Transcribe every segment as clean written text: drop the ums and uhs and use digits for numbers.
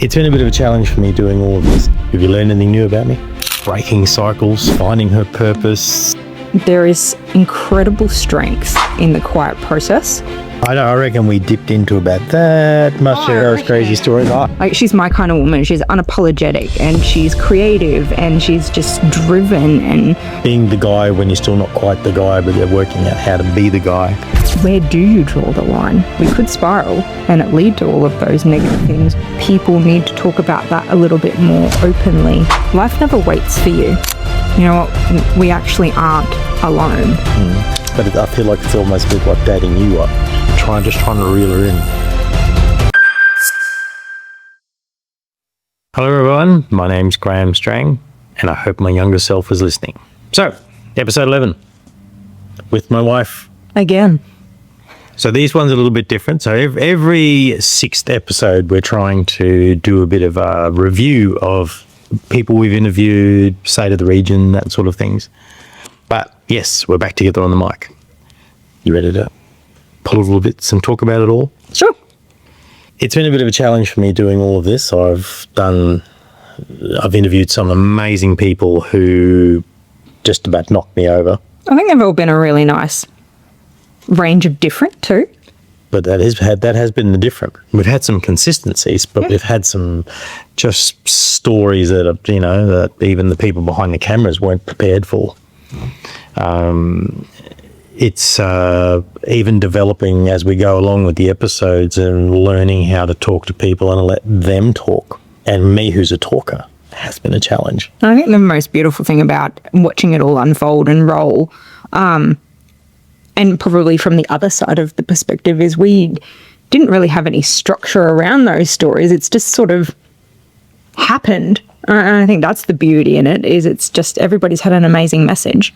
It's been a bit of a challenge for me doing all of this. Have you learned anything new about me? Breaking cycles, finding her purpose. There is incredible strength in the quiet process. I reckon we dipped into about that much of those crazy stories. Like, she's my kind of woman. She's unapologetic and she's creative and she's just driven and... Being the guy when you're still not quite the guy, but you're working out how to be the guy. Where do you draw the line? We could spiral and it lead to all of those negative things. People need to talk about that a little bit more openly. Life never waits for you. You know what? We actually aren't alone. But I feel like it's almost a bit like dating you up. Just trying to reel her in. Hello everyone, my name's Graham Strang, and I hope my younger self is listening. So, episode 11, with my wife. Again. So these ones are a little bit different. So every sixth episode, we're trying to do a bit of a review of people we've interviewed, state of the region, that sort of things. But yes, we're back together on the mic. You ready to pull a little bits and talk about it all? Sure. It's been a bit of a challenge for me doing all of this. I've interviewed some amazing people who just about knocked me over. I think they've all been a really nice range of different too. But that has been the different. We've had some consistencies, but we've had some just stories that are, that even the people behind the cameras weren't prepared for. It's even developing as we go along with the episodes and learning how to talk to people and let them talk. And me, who's a talker, has been a challenge. I think the most beautiful thing about watching it all unfold and roll, and probably from the other side of the perspective, is we didn't really have any structure around those stories. It's just sort of happened. And I think that's the beauty in it, is it's just everybody's had an amazing message.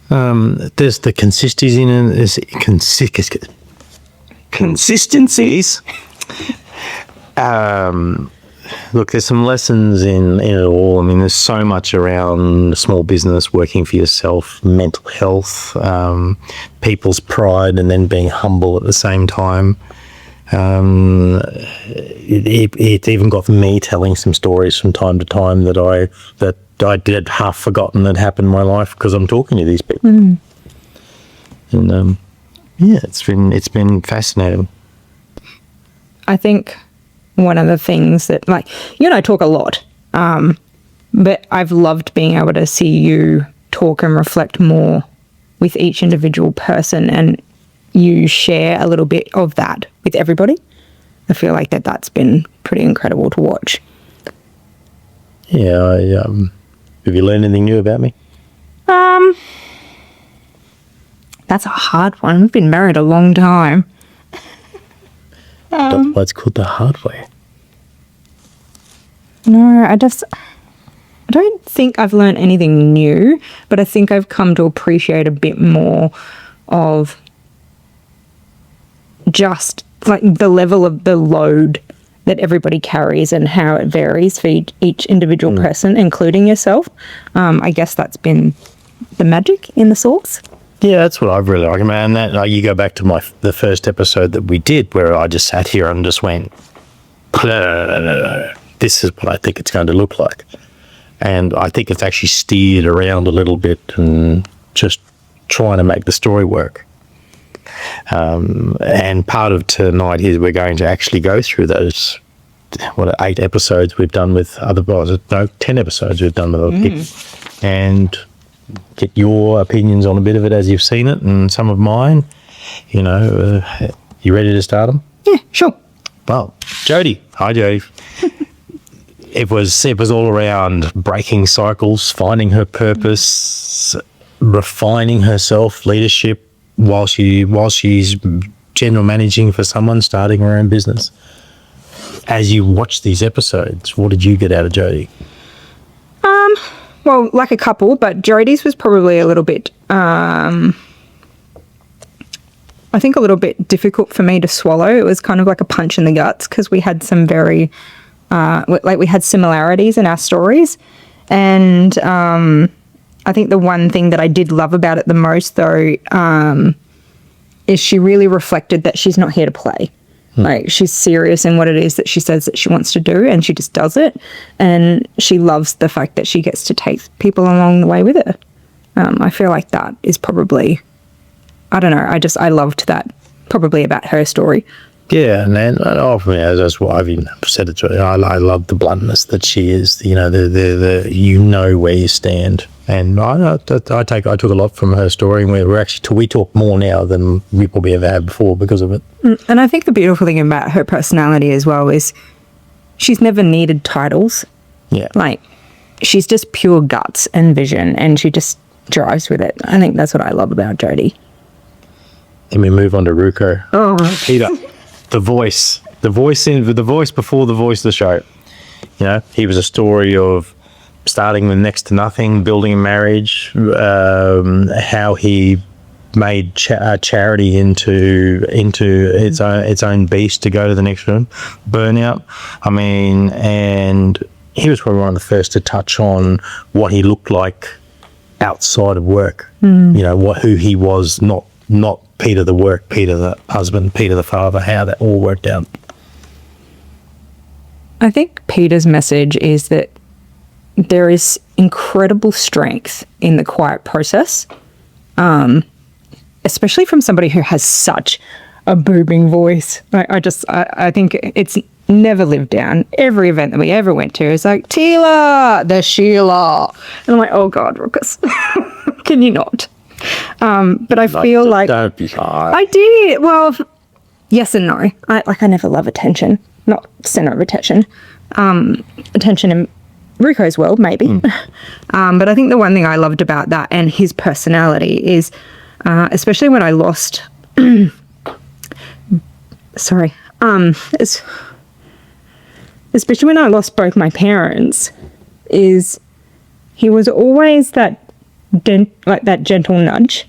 There's the consistencies in it. There's consistencies. Look, there's some lessons in it all. I mean, there's so much around small business, working for yourself, mental health, people's pride, and then being humble at the same time. It even got me telling some stories from time to time that I did half forgotten that happened in my life because I'm talking to these people. And it's been fascinating. I think one of the things that, like, you and I talk a lot, but I've loved being able to see you talk and reflect more with each individual person, and you share a little bit of that with everybody. I feel like that's been pretty incredible to watch. Yeah, have you learned anything new about me? That's a hard one. We've been married a long time. That's why it's called the hard way. No, I don't think I've learned anything new, but I think I've come to appreciate a bit more of just like the level of the load that everybody carries and how it varies for each individual person, including yourself. I guess that's been the magic in the sauce. Yeah, that's what I've really liked. Man, you go back to the first episode that we did, where I just sat here and just went, this is what I think it's going to look like. And I think it's actually steered around a little bit and just trying to make the story work. And part of tonight is we're going to actually go through those 8 episodes we've done with other guys. No, 10 episodes we've done with other people, and get your opinions on a bit of it as you've seen it, and some of mine. You ready to start them? Yeah, sure. Well, Jody. Hi, Jody. It was all around breaking cycles, finding her purpose, refining herself, leadership, while she's general managing for someone, starting her own business. As you watch these episodes, what did you get out of Jody? Well, like a couple, but Jody's was probably a little bit, I think a little bit difficult for me to swallow. It was kind of like a punch in the guts because we had some very, we had similarities in our stories. And I think the one thing that I did love about it the most, though, is she really reflected that she's not here to play. Like, she's serious in what it is that she says that she wants to do, and she just does it. And she loves the fact that she gets to take people along the way with her. I feel like that is probably, I don't know, I loved that probably about her story. Yeah, and then that's what I've even said it to her. I love the bluntness that she is. You know, the where you stand, and I took a lot from her story. And we talk more now than we probably ever have before because of it. And I think the beautiful thing about her personality as well is she's never needed titles. Yeah, like, she's just pure guts and vision, and she just drives with it. I think that's what I love about Jodie. Then we move on to Ruko. Oh, Peter. The voice before the voice of the show. You know, he was a story of starting with next to nothing, building a marriage, how he made charity into its own beast to go to the next room, burnout. I mean, and he was probably one of the first to touch on what he looked like outside of work. You know, who he was, not Peter the work, Peter the husband, Peter the father, how that all worked out. I think Peter's message is that there is incredible strength in the quiet process, especially from somebody who has such a booming voice. I think it's never lived down. Every event that we ever went to is like, Teela, the Sheila. And I'm like, oh God, Ruckus, can you not? But I feel like don't be shy. I did. Well, yes and no. I never love attention, not center of attention. Attention in Ruko's world, maybe. But I think the one thing I loved about that and his personality is, especially when I lost. Especially when I lost both my parents, is he was always that gentle nudge,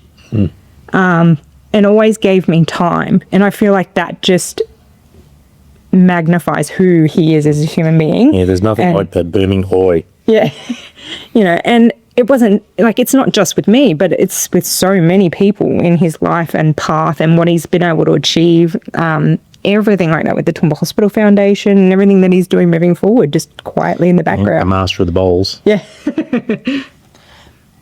and always gave me time. And I feel like that just magnifies who he is as a human being. Yeah, there's nothing like that booming hoy. Yeah, you know, and it wasn't like, it's not just with me, but it's with so many people in his life and path and what he's been able to achieve. Everything like that with the Toowoomba Hospital Foundation and everything that he's doing moving forward, just quietly in the background. A master of the bowls. Yeah.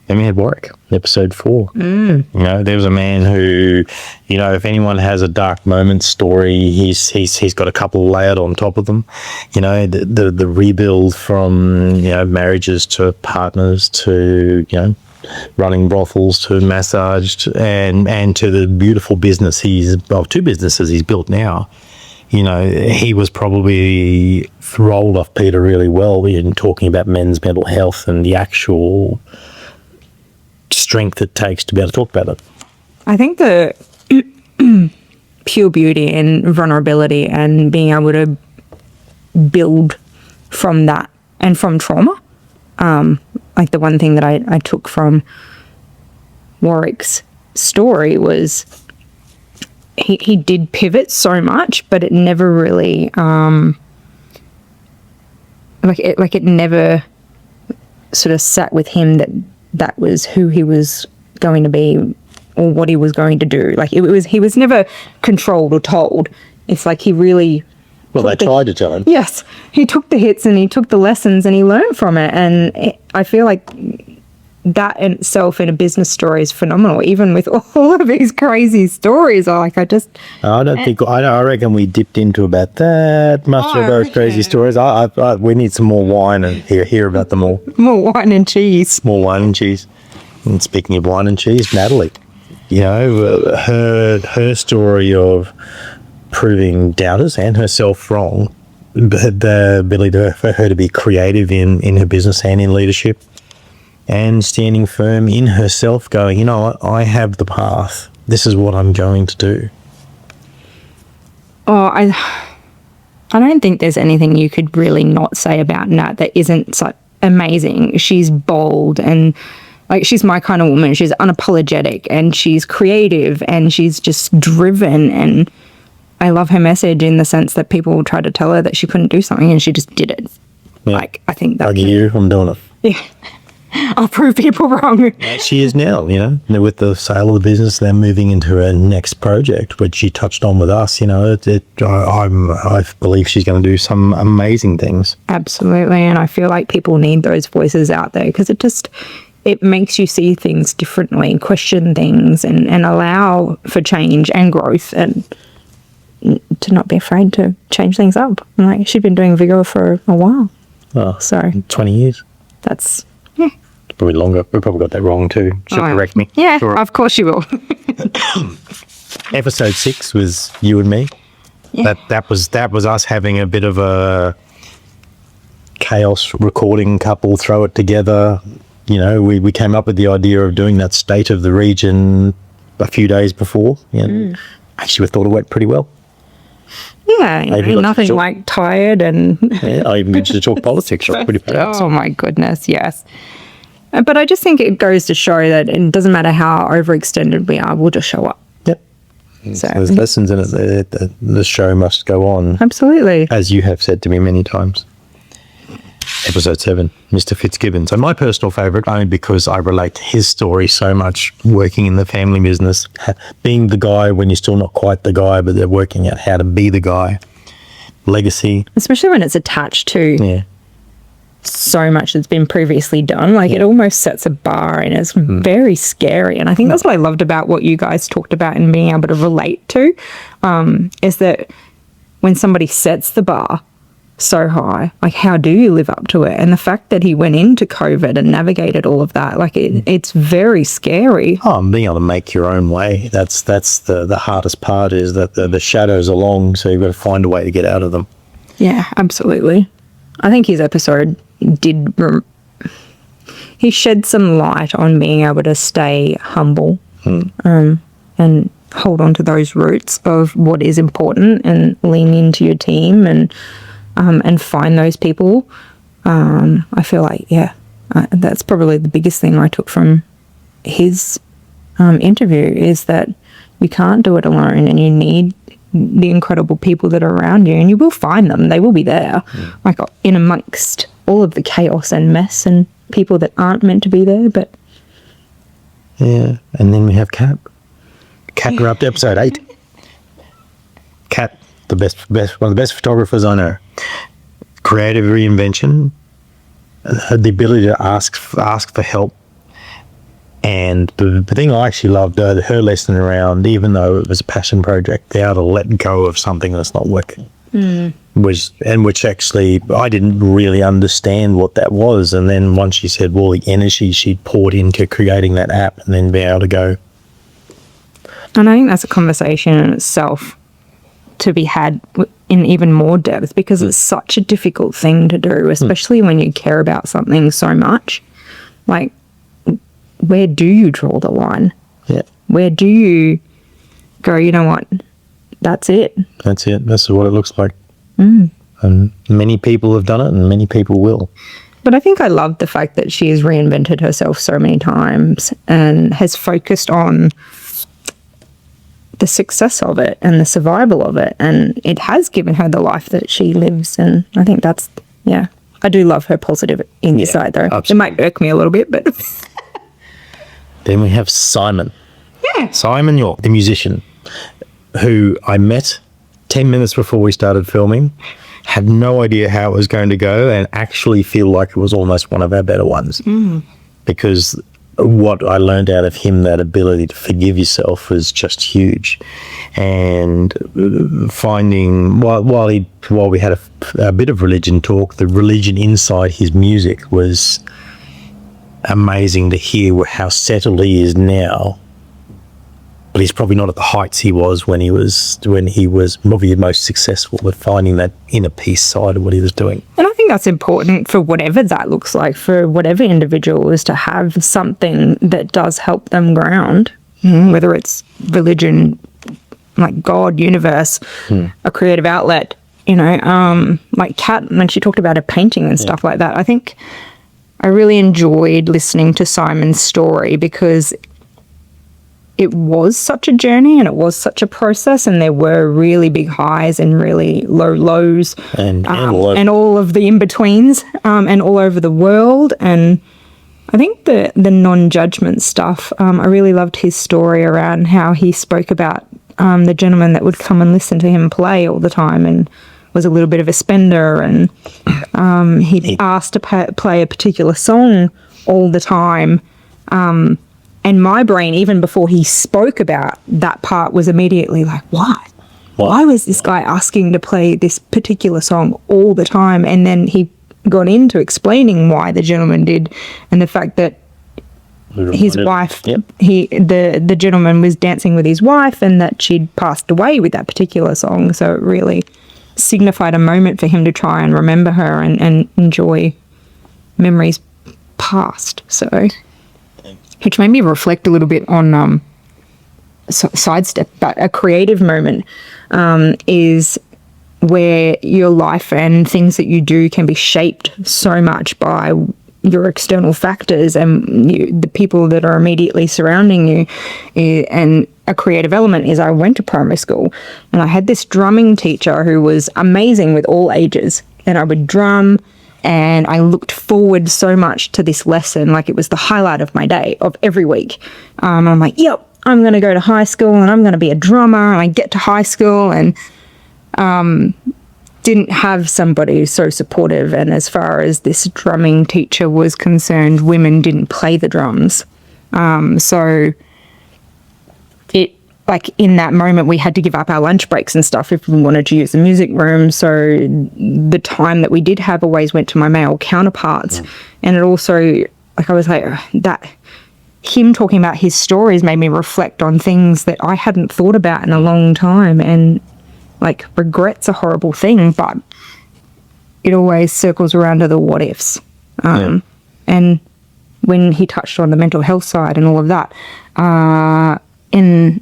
Then we had Warwick, episode 4. You know, there was a man who, you know, if anyone has a dark moment story, he's got a couple layered on top of them. You know, the rebuild from, you know, marriages to partners to, you know, running brothels to massage and to the beautiful business two businesses he's built now. You know, he was probably rolled off Peter really well in talking about men's mental health and the actual strength it takes to be able to talk about it. I think the pure beauty and vulnerability and being able to build from that and from trauma, like the one thing that I took from Warwick's story was he did pivot so much, but it never really it never sort of sat with him that was who he was going to be or what he was going to do. Like he was never controlled or told. It's like he really... Well, they tried to tell him. Yes. He took the hits and he took the lessons and he learned from it. And I feel like that in itself in a business story is phenomenal. Even with all of these crazy stories, I reckon we dipped into about that much of those crazy stories. We need some more wine and hear about them all. More wine and cheese. More wine and cheese. And speaking of wine and cheese, Natalie, you know, her story of proving doubters and herself wrong, but the ability for her to be creative in her business and in leadership, and standing firm in herself, going, you know what, I have the path. This is what I'm going to do. Oh, I don't think there's anything you could really not say about Nat that isn't so amazing. She's bold and like she's my kind of woman. She's unapologetic and she's creative and she's just driven, and I love her message in the sense that people tried to tell her that she couldn't do something and she just did it. Yeah. Like, I think that... Lucky you, I'm doing it. Yeah. I'll prove people wrong. She is now, with the sale of the business, they're moving into her next project, which she touched on with us. I believe she's going to do some amazing things. Absolutely. And I feel like people need those voices out there because it makes you see things differently, question things, and allow for change and growth, and to not be afraid to change things up. Like, she's been doing Vigor for a while. Oh, so 20 years. That's probably longer. We probably got that wrong too. She'll correct me. Yeah, Sure. of course you will. Episode 6 was you and me. Yeah. That was us having a bit of a chaos recording couple, throw it together. We came up with the idea of doing that state of the region a few days before. Actually, we thought it went pretty well. Yeah, nothing like tired and... Yeah, I even get to talk politics. I'm pretty proud. Oh my goodness, yes. But I just think it goes to show that it doesn't matter how overextended we are, we'll just show up. Yep. So there's lessons in it that the show must go on. Absolutely. As you have said to me many times. Episode 7, Mr. Fitzgibbon. So my personal favourite, only because I relate to his story so much, working in the family business, being the guy when you're still not quite the guy, but they're working out how to be the guy. Legacy. Especially when it's attached to so much that's been previously done. Like, it almost sets a bar and it's very scary. And I think that's what I loved about what you guys talked about and being able to relate to, is that when somebody sets the bar so high, like, how do you live up to it? And the fact that he went into COVID and navigated all of that, like, it's very scary. Being able to make your own way, that's the hardest part, is that the shadows are long, so you've got to find a way to get out of them. Yeah, absolutely. I think his episode he shed some light on being able to stay humble and hold on to those roots of what is important and lean into your team and find those people. I feel like, that's probably the biggest thing I took from his interview, is that you can't do it alone and you need the incredible people that are around you, and you will find them. They will be there, like, in amongst all of the chaos and mess and people that aren't meant to be there. But and then we have Kat. Kat grew up to episode 8. Kat, the best, one of the best photographers I know. Creative reinvention, the ability to ask for help. And the thing I actually loved, her lesson around, even though it was a passion project, the able to let go of something that's not working, which actually I didn't really understand what that was. And then once she said, well, the energy she'd poured into creating that app, and then being able to go. And I think that's a conversation in itself to be had in even more depth, because it's such a difficult thing to do, especially when you care about something so much. Like, where do you draw the line? Yeah. Where do you go, you know what, that's it? That's it. That's what it looks like. And many people have done it, and many people will. But I think I love the fact that she has reinvented herself so many times and has focused on the success of it and the survival of it. And it has given her the life that she lives. And I think that's, I do love her positive insight, though. Absolutely. It might irk me a little bit, but... Then we have Simon. Yeah. Simon York, the musician, who I met 10 minutes before we started filming, had no idea how it was going to go, and actually feel like it was almost one of our better ones. Because what I learned out of him, that ability to forgive yourself, was just huge. And finding, while we had a bit of religion talk, the religion inside his music was amazing to hear how settled he is now, but he's probably not at the heights he was when he was probably the most successful with finding that inner peace side of what he was doing. And I think that's important for whatever that looks like, for whatever individual, is to have something that does help them ground, whether it's religion, like God, universe, a creative outlet, like Kat, when she talked about her painting and stuff like that. I think I really enjoyed listening to Simon's story, because it was such a journey and it was such a process, and there were really big highs and really low lows, and all of the in-betweens, and all over the world. And I think the non-judgment stuff, I really loved his story around how he spoke about the gentleman that would come and listen to him play all the time and was a little bit of a spender, and he'd asked to play a particular song all the time. And my brain, even before he spoke about that part, was immediately like, why? Why was this guy asking to play this particular song all the time? And then he got into explaining why the gentleman did, and the fact that his wife, the gentleman was dancing with his wife, and that she'd passed away with that particular song. So it really signified a moment for him to try and remember her and enjoy memories past. So, which made me reflect a little bit on sidestep, but a creative moment is where your life and things that you do can be shaped so much by your external factors and the people that are immediately surrounding you. And a creative element is, I went to primary school and I had this drumming teacher who was amazing with all ages, and I would drum, and I looked forward so much to this lesson. Like, it was the highlight of my day, of every week. I'm like, yep, I'm going to go to high school and I'm going to be a drummer. And I get to high school and didn't have somebody so supportive. And as far as this drumming teacher was concerned, women didn't play the drums. So it, like, in that moment, we had to give up our lunch breaks and stuff if we wanted to use the music room. So the time that we did have always went to my male counterparts. And it also, like, I was like, that him talking about his stories made me reflect on things that I hadn't thought about in a long time. And, like, regret's a horrible thing, but it always circles around to the what ifs. And when he touched on the mental health side and all of that, in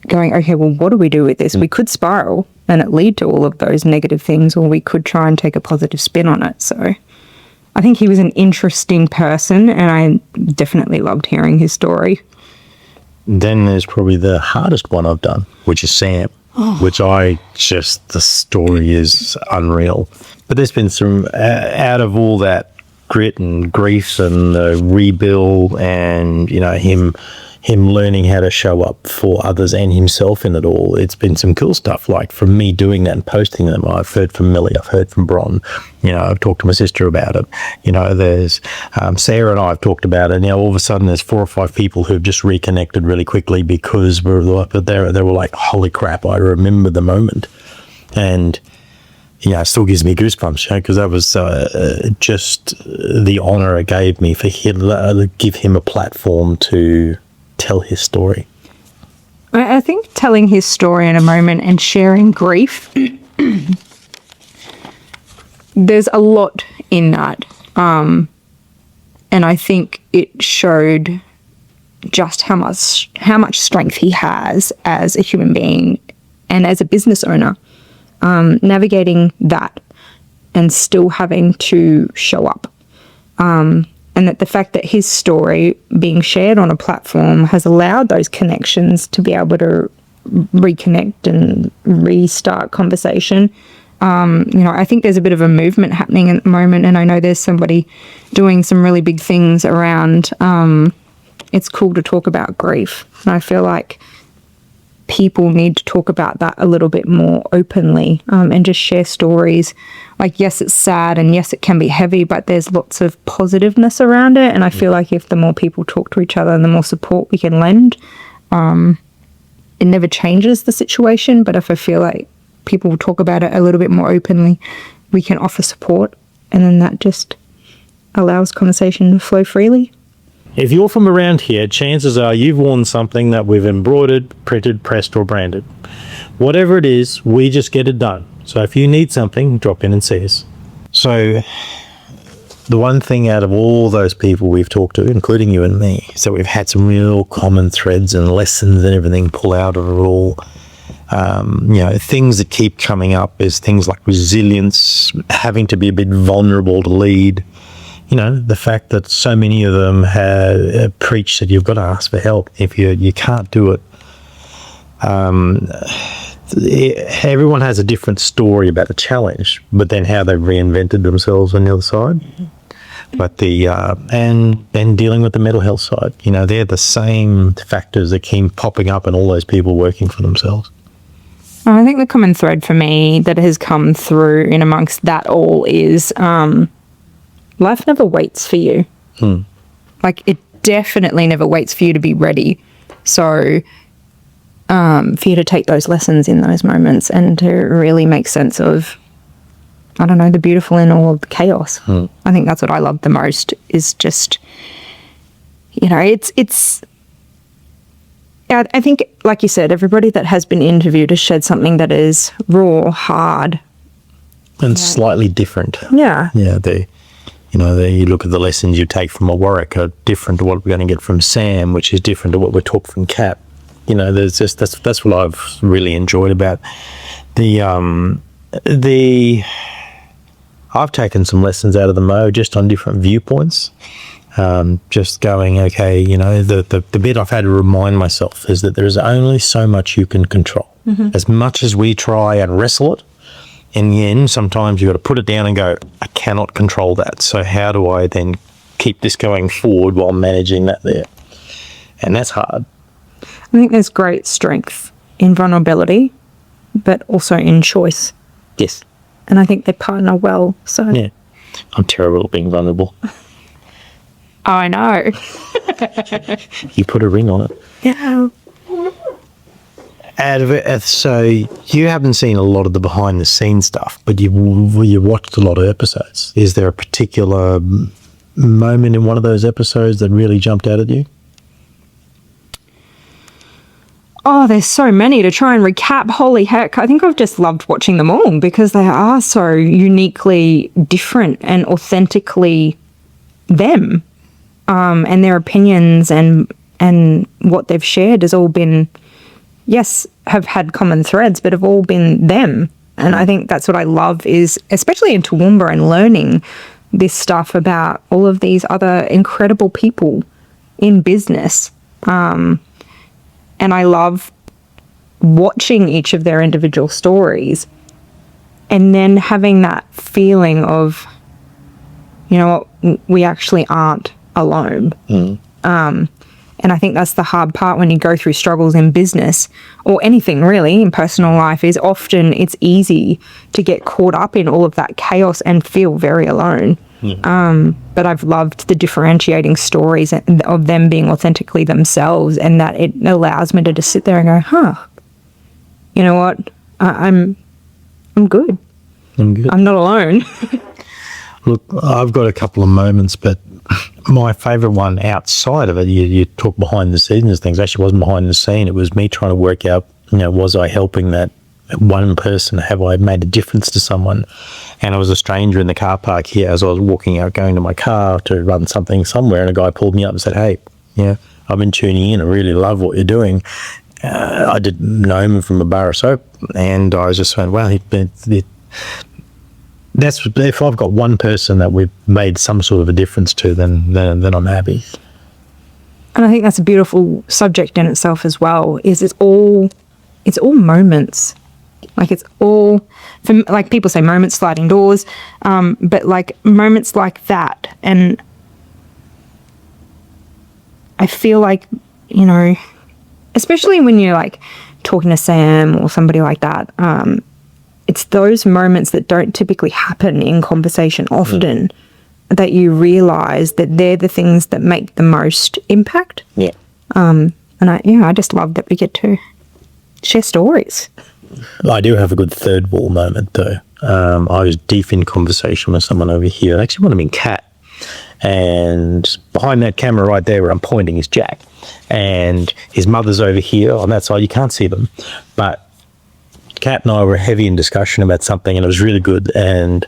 going, okay, well, what do we do with this? We could spiral and it lead to all of those negative things, or we could try and take a positive spin on it. So I think he was an interesting person, and I definitely loved hearing his story. Then there's probably the hardest one I've done, which is Sam, which the story is unreal. But there's been some, out of all that grit and grief and the rebuild and, you know, him learning how to show up for others and himself in it all, it's been some cool stuff. Like, from me doing that and posting them, I've heard from Millie, I've heard from Bron, you know, I've talked to my sister about it. You know, there's Sarah and I have talked about it. Now, all of a sudden, there's 4 or 5 people who've just reconnected really quickly because they were like, holy crap, I remember the moment. And, you know, it still gives me goosebumps, you know, because that was just the honor it gave me for him to give him a platform to tell his story. I think telling his story in a moment and sharing grief, there's a lot in that. And I think it showed just how much strength he has as a human being and as a business owner, navigating that and still having to show up. And that the fact that his story being shared on a platform has allowed those connections to be able to reconnect and restart conversation. You know, I think there's a bit of a movement happening at the moment, and I know there's somebody doing some really big things around it's cool to talk about grief. And I feel like people need to talk about that a little bit more openly, and just share stories. Like, yes, it's sad and yes, it can be heavy, but there's lots of positiveness around it. And I feel like if the more people talk to each other and the more support we can lend, it never changes the situation. But if I feel like people talk about it a little bit more openly, we can offer support, and then that just allows conversation to flow freely. If you're from around here, chances are you've worn something that we've embroidered, printed, pressed, or branded. Whatever it is, we just get it done. So if you need something, drop in and see us. So the one thing out of all those people we've talked to, including you and me, is that we've had some real common threads and lessons and everything pull out of it all. You know, things that keep coming up is things like resilience, having to be a bit vulnerable to lead. You know, the fact that so many of them have preached that you've got to ask for help if you can't do it. Everyone has a different story about the challenge, but then how they've reinvented themselves on the other side. But and then dealing with the mental health side, they're the same factors that keep popping up in all those people working for themselves. I think the common thread for me that has come through in amongst that all is life never waits for you. Like, it definitely never waits for you to be ready. So for you to take those lessons in those moments and to really make sense of, I don't know, the beautiful in all of the chaos. I think that's what I love the most, is just, it's I think, like you said, everybody that has been interviewed has shared something that is raw, hard, and slightly different. Yeah. Yeah, you look at the lessons you take from a Warwick are different to what we're going to get from Sam, which is different to what we're taught from Cap. There's just that's what I've really enjoyed about I've taken some lessons out of the Mo just on different viewpoints. Just going, okay, the bit I've had to remind myself is that there's only so much you can control. As much as we try and wrestle it, in the end, sometimes you've got to put it down and go, I cannot control that. So how do I then keep this going forward while managing that there? And that's hard. I think there's great strength in vulnerability, but also in choice. Yes. And I think they partner well. So yeah, I'm terrible at being vulnerable. Oh, I know. You put a ring on it. Yeah. So you haven't seen a lot of the behind the scenes stuff, but you watched a lot of episodes. Is there a particular moment in one of those episodes that really jumped out at you? Oh, there's so many to try and recap. Holy heck. I think I've just loved watching them all because they are so uniquely different and authentically them. And their opinions and what they've shared has all been, yes, have had common threads, but have all been them. And I think that's what I love is, especially in Toowoomba and learning this stuff about all of these other incredible people in business. And I love watching each of their individual stories and then having that feeling of, you know what, we actually aren't alone. And I think that's the hard part when you go through struggles in business or anything really in personal life, is often it's easy to get caught up in all of that chaos and feel very alone. But I've loved the differentiating stories of them being authentically themselves, and that it allows me to just sit there and go, you know what, I'm good. I'm good. I'm not alone. Look, I've got a couple of moments, but my favourite one outside of it, you talk behind the scenes things, actually wasn't behind the scene. It was me trying to work out, was I helping that one person? Have I made a difference to someone? And I was a stranger in the car park here as I was walking out, going to my car to run something somewhere, and a guy pulled me up and said, hey, I've been tuning in. I really love what you're doing. I didn't know him from a bar of soap, and I was just saying, well, that's if I've got one person that we've made some sort of a difference to, then I'm happy. And I think that's a beautiful subject in itself as well, is it's all moments. Like it's all, like people say moments, sliding doors, but like moments like that. And I feel like, especially when you're like talking to Sam or somebody like that, it's those moments that don't typically happen in conversation often that you realize that they're the things that make the most impact. Yeah. And I just love that we get to share stories. I do have a good third wall moment though. I was deep in conversation with someone over here. I actually want him in Cat. And behind that camera right there where I'm pointing is Jack. And his mother's over here on that side. You can't see them. But Kat and I were heavy in discussion about something, and it was really good. And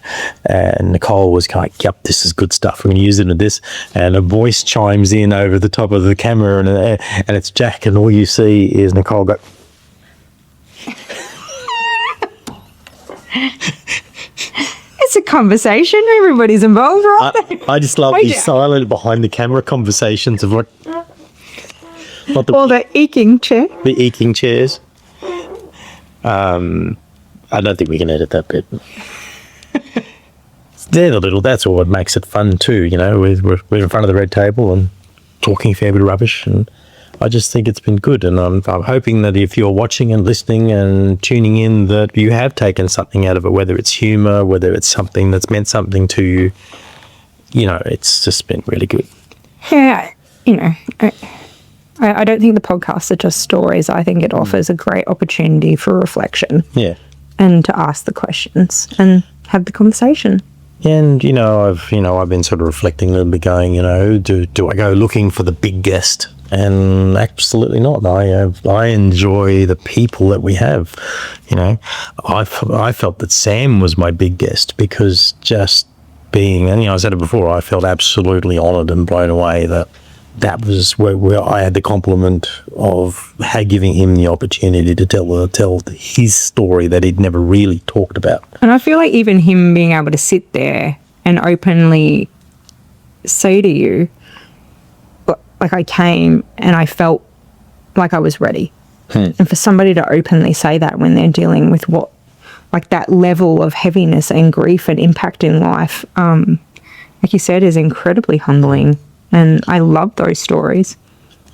Nicole was kind of like, yep, this is good stuff. We're going to use it in this. And a voice chimes in over the top of the camera, and it's Jack, and all you see is Nicole go. It's a conversation. Everybody's involved, right? I just love these silent behind the camera conversations of what the eking chair. The eking chairs. I don't think we can edit that bit. that's all what makes it fun too. You know, we're in front of the red table and talking a fair bit of rubbish, and I just think it's been good. And I'm hoping that if you're watching and listening and tuning in, that you have taken something out of it, whether it's humor, whether it's something that's meant something to you. You know, it's just been really good. Yeah, you know, I don't think the podcasts are just stories. I think it offers a great opportunity for reflection. Yeah. And to ask the questions and have the conversation. And, you know, I've been sort of reflecting a little bit, going, you know, do I go looking for the big guest? And absolutely not. I enjoy the people that we have. You know, I felt that Sam was my big guest, because just being, and, you know, I said it before, I felt absolutely honoured and blown away that was where I had the compliment of giving him the opportunity to tell his story that he'd never really talked about. And I feel like even him being able to sit there and openly say to you, like, I came and I felt like I was ready. And for somebody to openly say that when they're dealing with like that level of heaviness and grief and impact in life, like you said, is incredibly humbling. And I love those stories.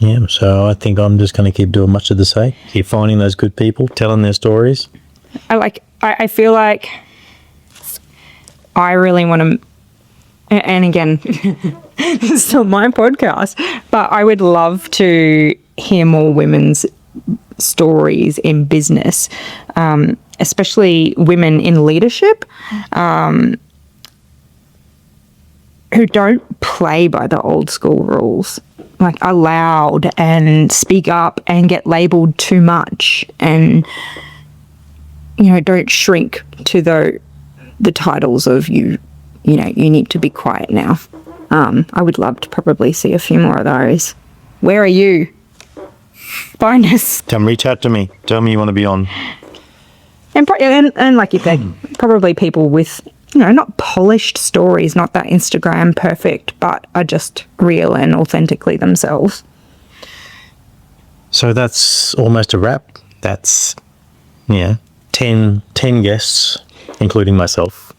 Yeah, so I think I'm just going to keep doing much of the same. Keep finding those good people, telling their stories. I feel like I really want to, and again, it's still my podcast, but I would love to hear more women's stories in business, especially women in leadership, who don't play by the old school rules, like are loud and speak up and get labelled too much, and, you know, don't shrink to the titles of you know, you need to be quiet now. I would love to probably see a few more of those. Where are you? Find us. Reach out to me. Tell me you want to be on. And like you said, probably people with, you know, not polished stories, not that Instagram perfect, but are just real and authentically themselves. So that's almost a wrap. That's, 10 guests, including myself.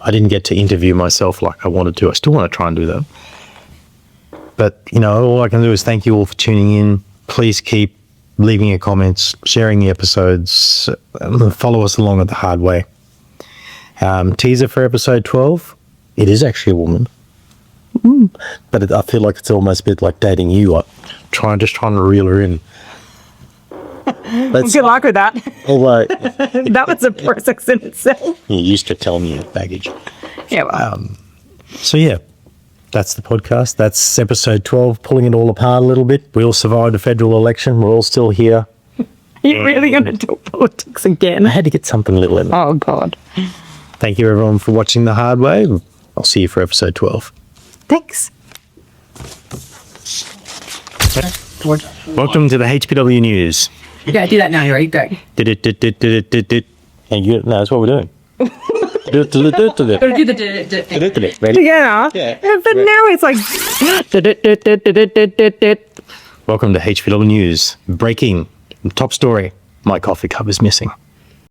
I didn't get to interview myself like I wanted to. I still want to try and do that. But, you know, all I can do is thank you all for tuning in. Please keep leaving your comments, sharing the episodes, follow us along at the hard way. Teaser for episode 12. It is actually a woman. But I feel like it's almost a bit like dating you. Just trying to reel her in. Good luck with that. Although that was a process in itself. you used to tell me your baggage. Yeah. Well. So yeah, that's the podcast. That's episode 12, pulling it all apart a little bit. We all survived a federal election. We're all still here. Are you really going to talk politics again? I had to get something little in there. Oh, God. Thank you, everyone, for watching The Hard Way. I'll see you for episode 12. Thanks. Welcome to the HPW News. Yeah, do that now. You're right. Go. And no, that's what we're doing. Gotta do the. Ready? Yeah. But now it's like. Welcome to HPW News. Breaking top story. My coffee cup is missing.